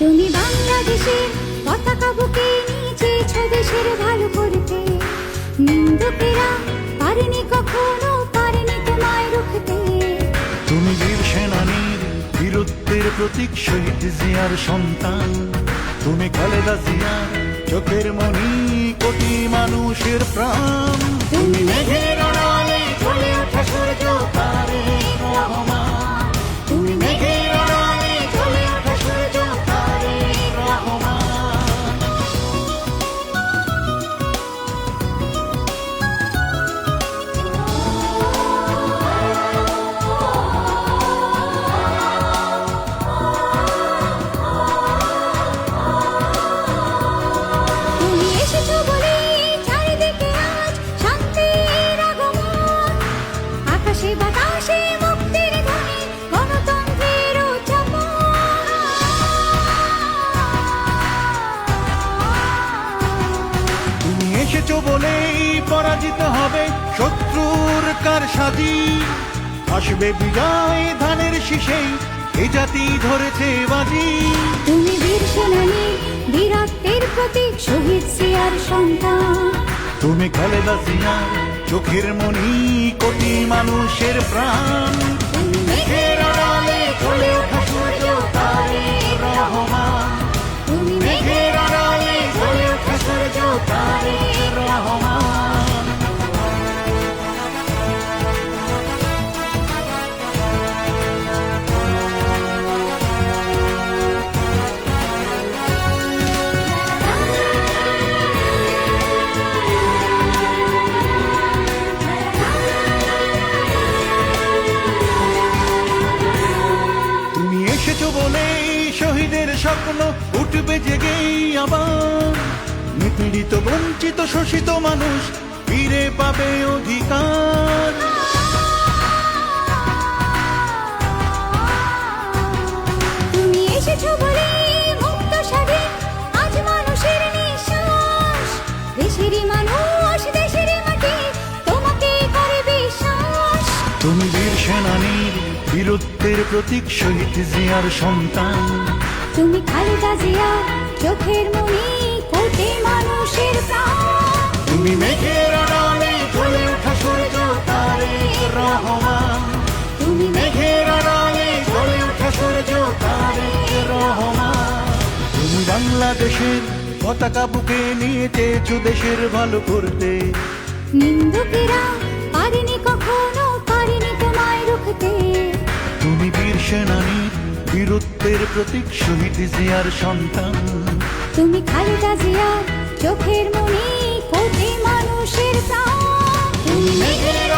তুমি বাংলাদেশের পতাকা বুকে নিয়েছো দেশের ভালো করতে, নিন্দুকেরা পারেনি কখনো পারেনি তোমায় রুখতে। তুমি বীর সেনানীর বীরত্বের প্রতীক, শহীদ জিয়ার সন্তান। তুমি খালেদা জিয়ার চোখের মনি, কোটি মানুষের প্রাণ। তুমি মেঘের আড়ালে জ্বলে ওঠা সূর্য তারেক রহমান, তুমি মেঘের আড়ালে জ্বলে ওঠা সূর্য তারেক রহমান। তুমি এসেছো বলে চারিদিকে আজ শান্তির আগমন, আকাশে বাতাসে মুক্তির ধ্বনি, গণতন্ত্রের উচ্চাপন। তুমি এসেছো বলেই পরাজিত হবে শত্রুর কারসাজি, আসবে বিজয় ধানের শীষেই এ জাতি ধরেছে বাজি। তুমি বীর সেনানী বীরত্বের প্রতীক, শহীদ জিয়ার সন্তান। তুমি খালেদা জিয়ার চোখের মনি, কোটি মানুষের প্রাণ। তুমি মেঘের আড়ালে জ্বলে ওঠা সূর্য তারেক রহমান, তুমি মেঘের আড়ালে জ্বলে ওঠা সূর্য তারেক রহমান। তুমি এসেছো বলেই শহীদের স্বপ্ন উঠবে জেগেই আবার, নিপীড়িত বঞ্চিত শোষিত মানুষ ফিরে পাবে অধিকার। তুমি এসেছো বলে মুক্ত স্বাধীন আজ মানুষের নিঃশ্বাস, দেশেরই মানুষ দেশেরই মাটি তোমাকে করে বিশ্বাস। তুমি বীর সেনানীর বীরত্বের প্রতীক, শহীদ জিয়ার সন্তান। তুমি খালেদা জিয়া চোখের মনি, কোটি মানুষের প্রাণ। তুমি মেঘের আড়ালে জ্বলে ওঠা সূর্য তারেক রহমান, তুমি মেঘের আড়ালে জ্বলে ওঠা সূর্য তারেক রহমান। তুমি বাংলাদেশের পতাকা বুকে নিয়ে চেয়েছো দেশের ভালো করতে, নিন্দুকেরা পারেনি কখনো পারেনি তোমায় রুখতে। তুমি বীর সেনানীর বীরত্বের প্রতীক, শহীদ জিয়ার সন্তান। তুমি খালেদা জিয়া চোখের মনি, কোটি মানুষের প্রাণ। তুমি মেঘের